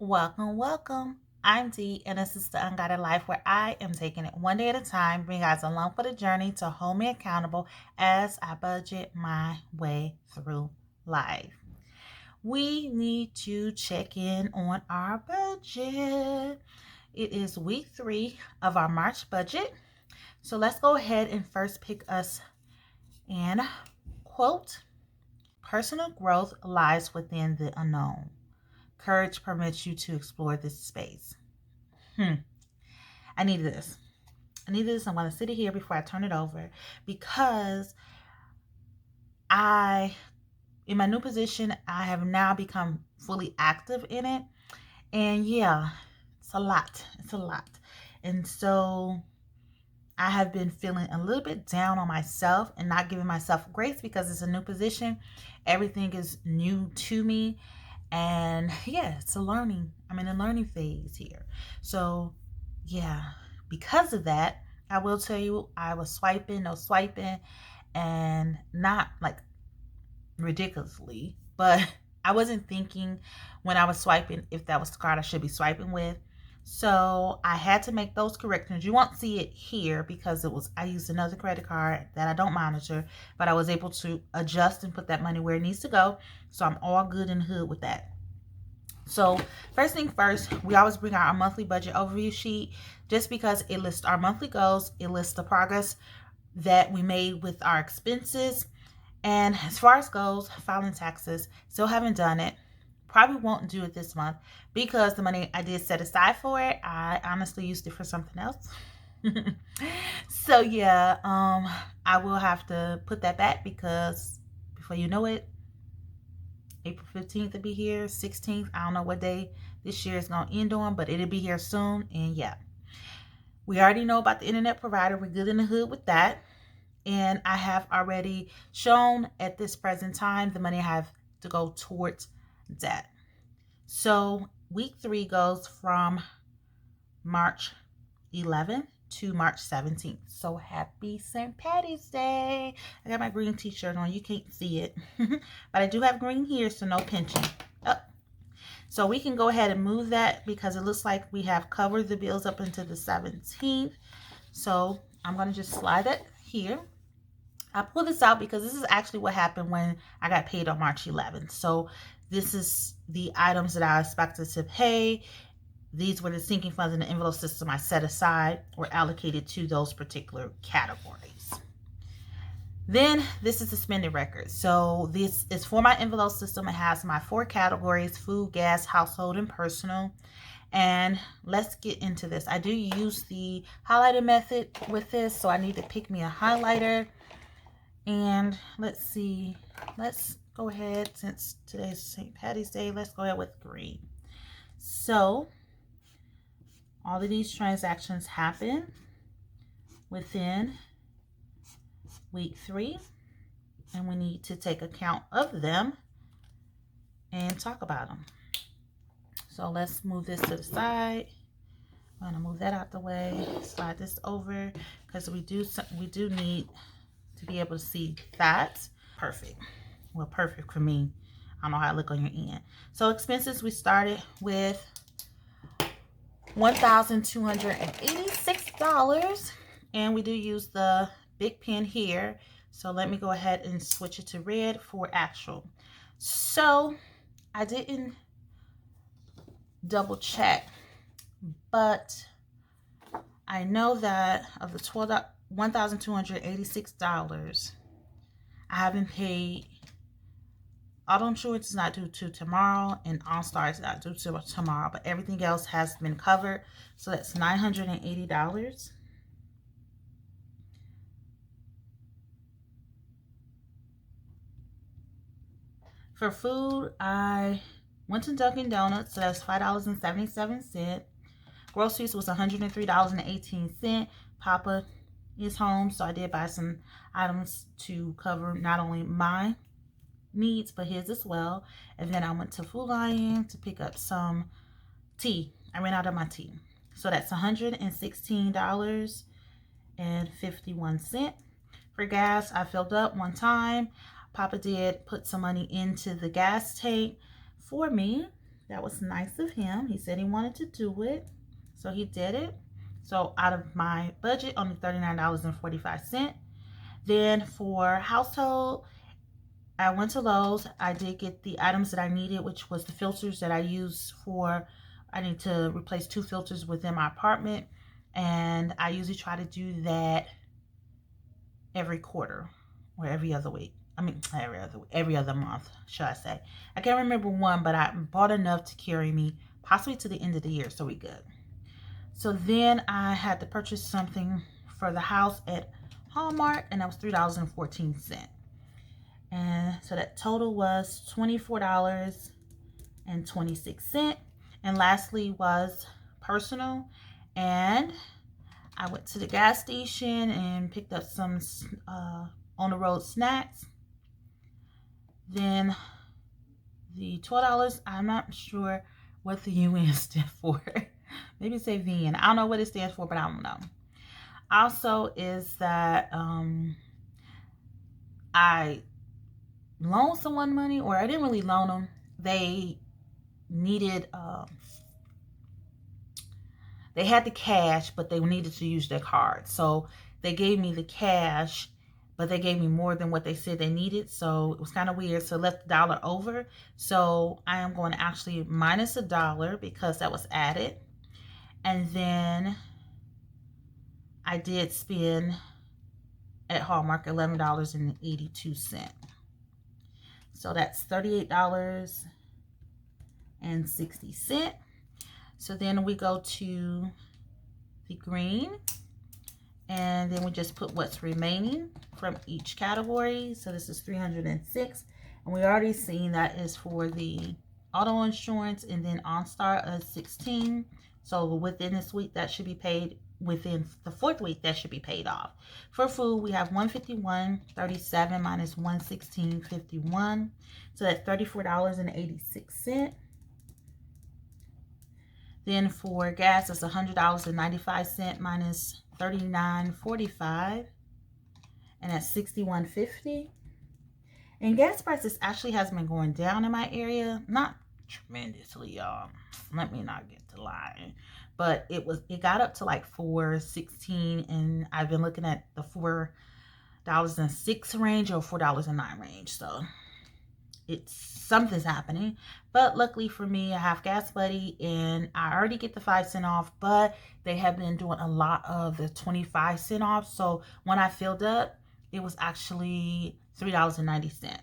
Welcome. I'm Dee, and this is the Unguided Life where I am taking it one day at a time, bring you guys along for the journey to hold me accountable as I budget my way through life. We need to check in on our budget. It is week 3 of our March budget. So let's go ahead and first pick us and quote, "Personal growth lies within the unknown. Courage permits you to explore this space." I needed this. I'm going to sit it here before I turn it over because in my new position, I have now become fully active in it. And yeah, it's a lot. And so I have been feeling a little bit down on myself and not giving myself grace because it's a new position. Everything is new to me. And yeah, I'm in a learning phase here. So yeah, because of that, I will tell you, I was swiping, and not like ridiculously, but I wasn't thinking when I was swiping if that was the card I should be swiping with. So I had to make those corrections. You won't see it here because I used another credit card that I don't monitor, but I was able to adjust and put that money where it needs to go. So I'm all good in the hood with that. So first thing first, we always bring out our monthly budget overview sheet just because it lists our monthly goals. It lists the progress that we made with our expenses. And as far as goals, filing taxes, still haven't done it. Probably won't do it this month because the money I did set aside for it, I honestly used it for something else. So yeah, I will have to put that back because before you know it, April 15th will be here, 16th. I don't know what day this year is going to end on, but it'll be here soon. And yeah, we already know about the internet provider. We're good in the hood with that. And I have already shown at this present time the money I have to go towards that. So week 3 goes from March 11th to March 17th. So happy St. Patty's Day. I got my green t-shirt on. You can't see it. But I do have green here, so no pinching. Oh. So we can go ahead and move that because it looks like we have covered the bills up until the 17th. So I'm going to just slide it here. I pulled this out because this is actually what happened when I got paid on March 11th. So this is the items that I expected to pay. These were the sinking funds in the envelope system I set aside or allocated to those particular categories. Then this is the spending record. So this is for my envelope system. It has my 4 categories: food, gas, household, and personal. And let's get into this. I do use the highlighter method with this, so I need to pick me a highlighter. And let's see. Let's go ahead, since today's St. Patty's Day, let's go ahead with green. So all of these transactions happen within week 3, and we need to take account of them and talk about them. So let's move this to the side. I'm gonna move that out the way, slide this over because we do need to be able to see that. Perfect. Well, perfect for me. I don't know how I look on your end. So expenses, we started with $1,286, and we do use the big pen here. So let me go ahead and switch it to red for actual. So I didn't double check, but I know that of the $1,286, I haven't paid. Auto insurance is not due to tomorrow, and OnStar is not due to tomorrow, but everything else has been covered. So that's $980. For food, I went to Dunkin' Donuts, so that's $5.77. Groceries was $103.18. Papa is home, so I did buy some items to cover not only my needs but his as well. And then I went to Food Lion to pick up some tea. I ran out of my tea, so that's $116.51. For gas, I filled up one time. Papa did put some money into the gas tank for me, that was nice of him. He said he wanted to do it, so he did it. So out of my budget, only $39.45. Then for household, I went to Lowe's. I did get the items that I needed, which was the filters that I use for, I need to replace 2 filters within my apartment. And I usually try to do that every quarter or every other week. I mean, every other month, should I say. I can't remember one, but I bought enough to carry me possibly to the end of the year, so we good. So then I had to purchase something for the house at Hallmark, and that was $3.14. And so that total was $24.26. And lastly was personal. And I went to the gas station and picked up some on the road snacks. Then the $12, I'm not sure what the UN stands for. Maybe say VN. I don't know what it stands for, but I don't know. Also is that I loaned someone money, or I didn't really loan them. They needed, they had the cash, but they needed to use their card. So they gave me the cash, but they gave me more than what they said they needed. So it was kind of weird. So I left $1 over. So I am going to actually minus $1 because that was added. And then I did spend at Hallmark $11.82. So that's $38.60. So then we go to the green, and then we just put what's remaining from each category. So this is 306, and we already seen that is for the auto insurance, and then OnStar is 16. So within this week, that should be paid. Within the 4th week, that should be paid off. For food, we have $151.37 minus $116.51. So that's $34.86. Then for gas, it's $100.95 minus $39.45, and that's $61.50. And gas prices actually has been going down in my area, not tremendously, y'all. Let me not get to lying, but it got up to like $4.16, and I've been looking at the $4.06 range or $4.09 range. So something's happening. But luckily for me, I have Gas Buddy, and I already get the 5 cent off, but they have been doing a lot of the 25 cent off. So when I filled up, it was actually $3.90.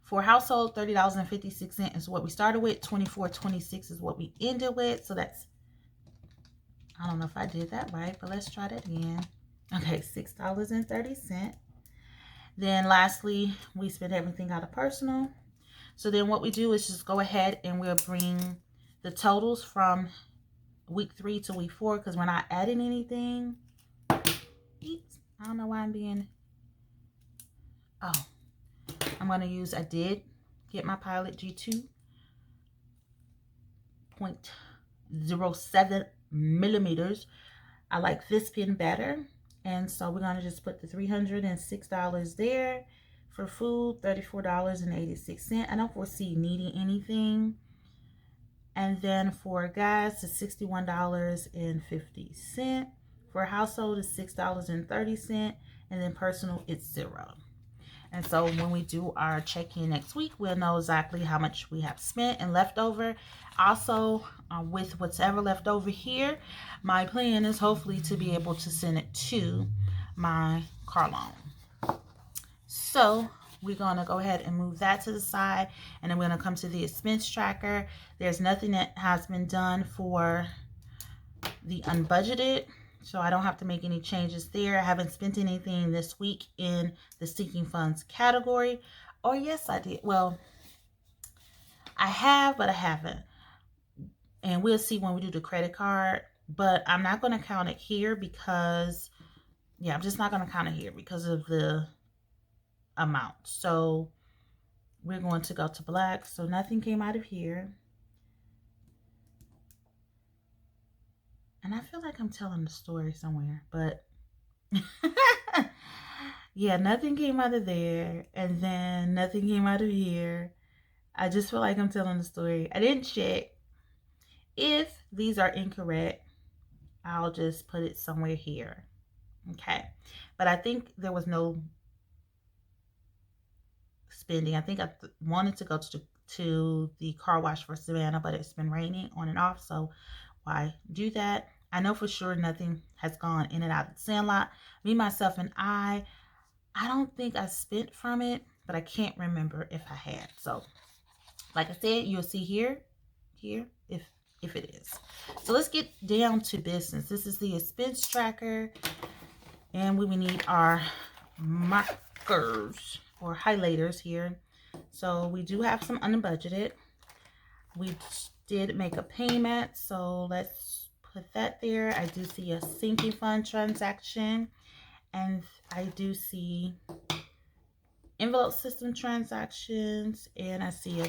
For household, $30.56 is what we started with. $24.26 is what we ended with. So that's, I don't know if I did that right, but let's try that again. Okay, $6.30. Then lastly, we spend everything out of personal. So then what we do is just go ahead and we'll bring the totals from week 3 to week 4, because we're not adding anything. Eeps, I don't know why I'm being, I'm going to use, I did get my Pilot G2.07 millimeters. I like this pen better. And so we're going to just put the $306 there. For food, $34.86. I don't foresee needing anything. And then for gas, it's $61.50. For household, it's $6.30. And then personal, it's $0. And so when we do our check-in next week, we'll know exactly how much we have spent and left over. Also, with whatever left over here, my plan is hopefully to be able to send it to my car loan. So we're going to go ahead and move that to the side, and then we're going to come to the expense tracker. There's nothing that has been done for the unbudgeted, so I don't have to make any changes there. I haven't spent anything this week in the seeking funds category. Or yes, I did. Well, I have, but I haven't. And we'll see when we do the credit card. But I'm not going to count it here because, yeah, I'm just not going to count it here because of the amount. So we're going to go to black. So nothing came out of here. And I feel like I'm telling the story somewhere, but yeah, nothing came out of there. And then nothing came out of here. I just feel like I'm telling the story. I didn't check. If these are incorrect, I'll just put it somewhere here. Okay. But I think there was no spending. I think I wanted to go to the car wash for Savannah, but it's been raining on and off. So why do that? I know for sure nothing has gone in and out of the Sandlot. Me, myself, and I don't think I spent from it, but I can't remember if I had. So like I said, you'll see here, if it is. So let's get down to business. This is the expense tracker, and we will need our markers or highlighters here. So we do have some unbudgeted. We did make a payment, so let's put that there. I do see a sinking fund transaction, and I do see envelope system transactions, and I see a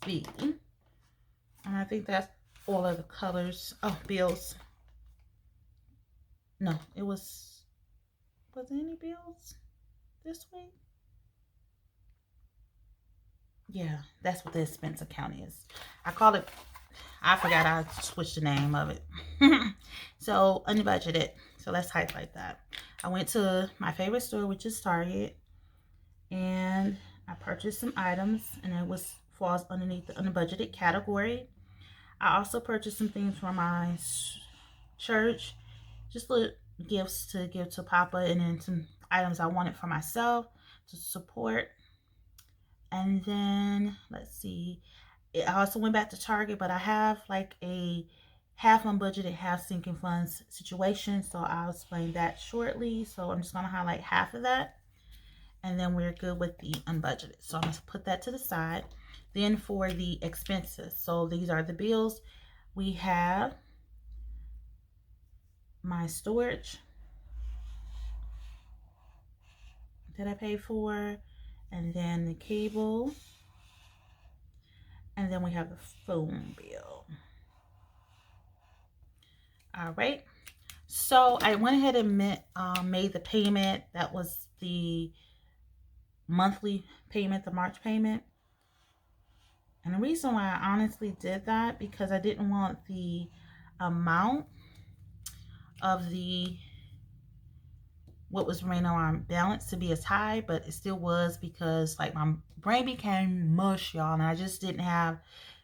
fee. And I think that's all of the colors. Oh, bills. No, was there any bills this week? Yeah, that's what the expense account is. I call it, I forgot I switched the name of it. So, unbudgeted. So, let's highlight that. I went to my favorite store, which is Target, and I purchased some items, and it falls underneath the unbudgeted category. I also purchased some things for my church, just little gifts to give to Papa, and then some items I wanted for myself to support. And then let's see, I also went back to Target, but I have like a half unbudgeted, half sinking funds situation, so I'll explain that shortly. So I'm just going to highlight half of that, and then we're good with the unbudgeted. So I'm going to put that to the side. Then for the expenses, so these are the bills. We have my storage that I paid for, and then the cable, and then we have the phone bill. All right, so I went ahead and made the payment. That was the monthly payment, the March payment. And the reason why I honestly did that, because I didn't want the amount of what was remaining on balance to be as high, but it still was, because like my brain became mush, y'all, and I just didn't have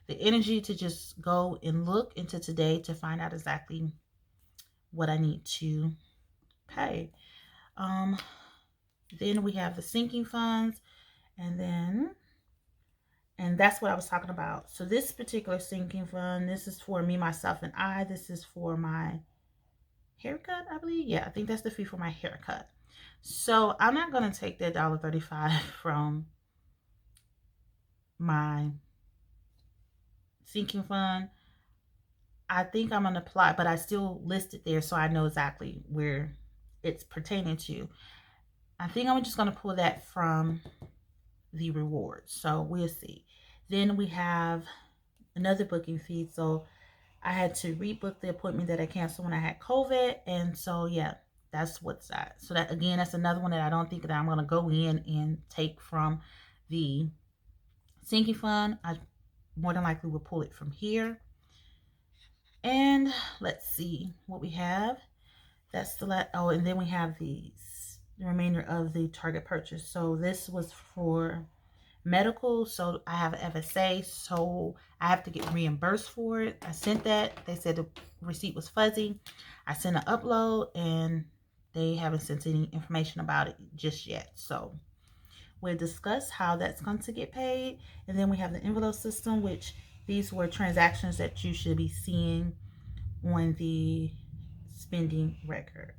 the energy to just go and look into today to find out exactly what I need to pay. Then we have the sinking funds, and that's what I was talking about. So this particular sinking fund, this is for me, myself, and I. This is for my haircut, I believe. Yeah, I think that's the fee for my haircut. So I'm not going to take that $1.35 from my sinking fund. I think I'm going to apply, but I still list it there so I know exactly where it's pertaining to. I think I'm just going to pull that from the rewards. So we'll see. Then we have another booking fee. So I had to rebook the appointment that I canceled when I had COVID. And so, yeah, that's what's that. So that, again, that's another one that I don't think that I'm going to go in and take from the sinking fund. I more than likely will pull it from here. And let's see what we have. That's the last. Oh, and then we have the remainder of the Target purchase. So this was for medical, so I have an FSA, so I have to get reimbursed for it. I sent that. They said the receipt was fuzzy. I sent an upload, and they haven't sent any information about it just yet. So we'll discuss how that's going to get paid. And then we have the envelope system, which these were transactions that you should be seeing on the spending record.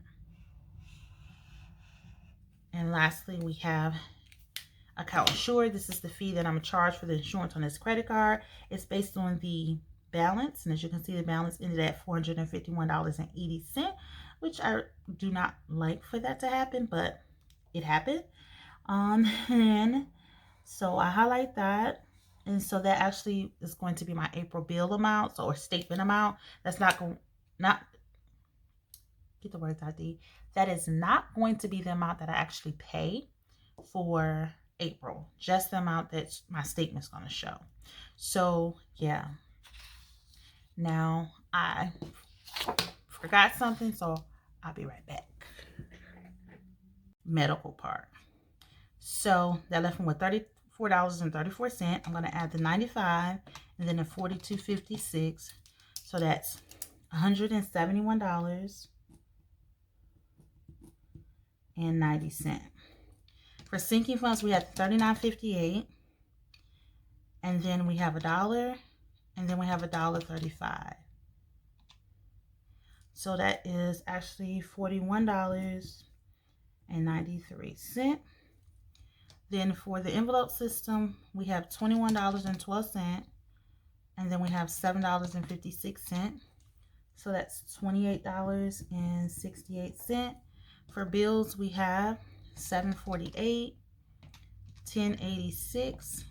And lastly, we have account assured. This is the fee that I'm charged for the insurance on this credit card. It's based on the balance, and as you can see, the balance ended at $451.80, which I do not like for that to happen, but it happened. And so I highlight that, and so that actually is going to be my April bill amount, or statement amount. That's not get the words ID. That is not going to be the amount that I actually pay for April, just the amount that my statement's going to show. So yeah, now I forgot something, so I'll be right back. Medical part. So that left me with $34.34. I'm going to add the 95 and then the 42.56. So that's $171.90. For sinking funds, we have $39.58, and then we have $1, and then we have $1.35. So that is actually $41.93. Then for the envelope system, we have $21.12, and then we have $7.56. So that's $28.68. For bills, we have $7.48, $10.86,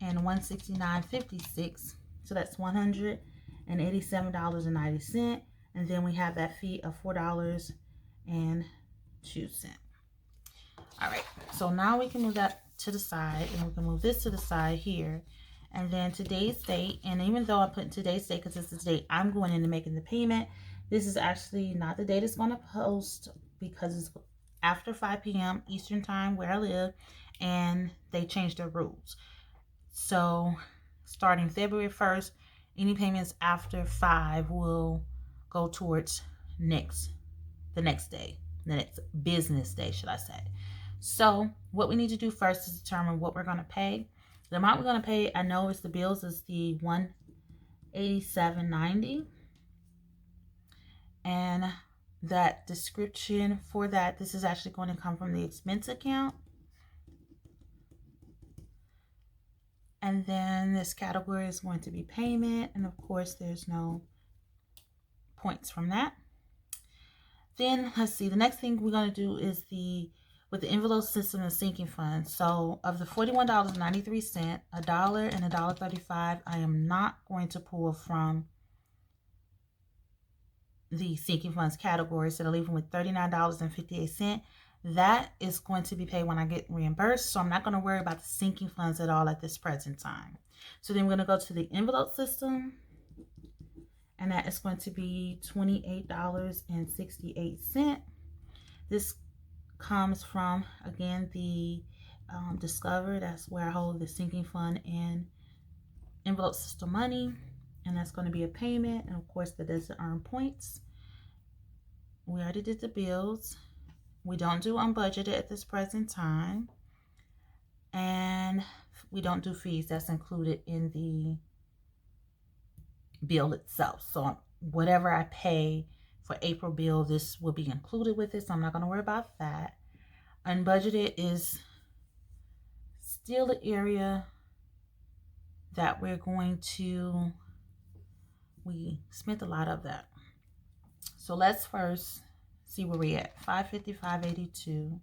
and $169.56. So that's $187.90. And then we have that fee of $4.02. All right, so now we can move that to the side, and we can move this to the side here. And then today's date, and even though I put today's date because it's the date I'm going into making the payment, this is actually not the date it's going to post because it's after 5 p.m. Eastern time where I live, and they changed their rules. So starting February 1st, any payments after 5 will go towards the next day, the next business day, should I say. So what we need to do first is determine what we're going to pay. The amount we're going to pay, I know it's the bills, is the $187.90. And that description for that, this is actually going to come from the expense account. And then this category is going to be payment. And of course, there's no points from that. Then let's see, the next thing we're going to do is with the envelope system and sinking fund. So of the $41.93, $1 and $1.35, I am not going to pull from the sinking funds category. So they're leaving with $39.58. That is going to be paid when I get reimbursed. So I'm not going to worry about the sinking funds at all at this present time. So then we're going to go to the envelope system, and that is going to be $28.68. This comes from, again, the Discover. That's where I hold the sinking fund and envelope system money, and that's going to be a payment. And of course, that doesn't earn points. We already did the bills. We don't do unbudgeted at this present time, and we don't do fees. That's included in the bill itself. So whatever I pay for April bill, this will be included with it, so I'm not going to worry about that. Unbudgeted is still the area that we spent a lot of that. So let's first see where we're at. $555.82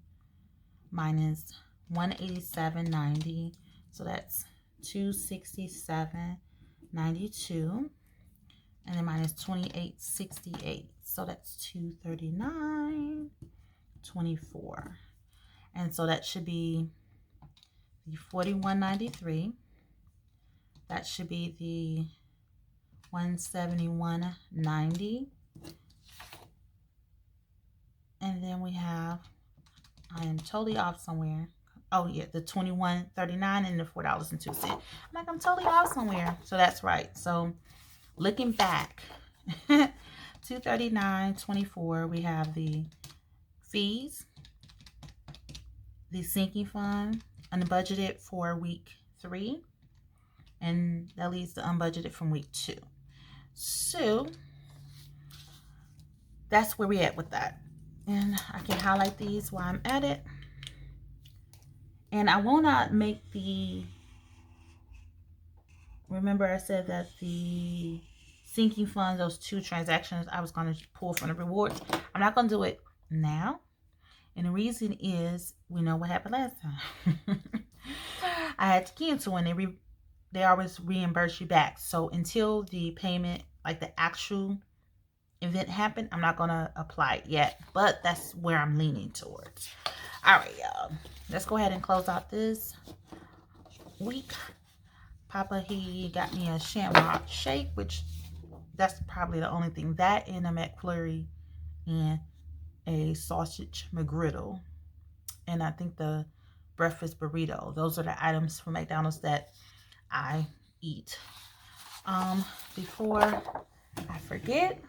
minus $187.90, so that's $267.92. And then minus $28.68, so that's $239.24. And so that should be the $41.93. That should be the $171.90. And then we have, I am totally off somewhere. Oh yeah, the $21.39 and the $4.02. I'm like, I'm totally off somewhere. So that's right. So looking back, $239.24. We have the fees, the sinking fund, unbudgeted for week 3, and that leaves the unbudgeted from week 2. So that's where we're at with that. And I can highlight these while I'm at it. And I will not make remember I said that the sinking funds, those 2 transactions I was going to pull from the rewards, I'm not going to do it now. And the reason is, we know what happened last time. I had to cancel, and they always reimburse you back. So until the payment, like the actual event happened, I'm not going to apply it yet. But that's where I'm leaning towards. All right, y'all. Let's go ahead and close out this week. Papa, he got me a shamrock shake, which that's probably the only thing. That and a McFlurry and a sausage McGriddle. And I think the breakfast burrito. Those are the items from McDonald's that I eat. Before I forget,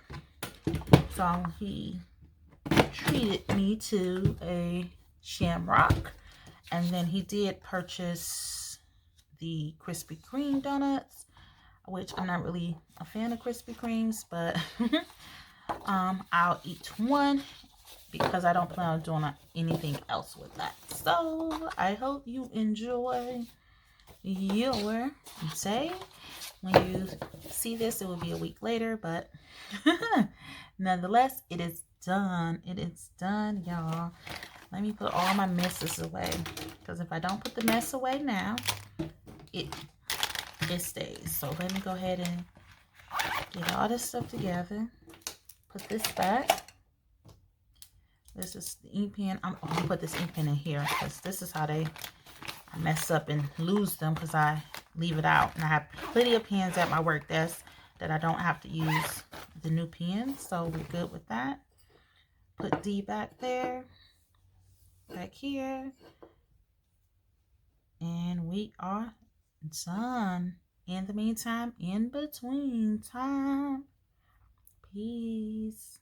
so he treated me to a shamrock, and then he did purchase the Krispy Kreme donuts, which I'm not really a fan of Krispy Kremes, but I'll eat one because I don't plan on doing anything else with that. So I hope you enjoy your day. When you see this, it will be a week later, but nonetheless, it is done. It is done, y'all. Let me put all my messes away, because if I don't put the mess away now, it stays. So let me go ahead and get all this stuff together. Put this back. This is the ink pen. I'm going to put this ink pen in here, because this is how I mess up and lose them, because I leave it out. And I have plenty of pens at my work desk that I don't have to use the new pens. So we're good with that. Put D back there. Back here. And we are done. In the meantime, in between time. Peace.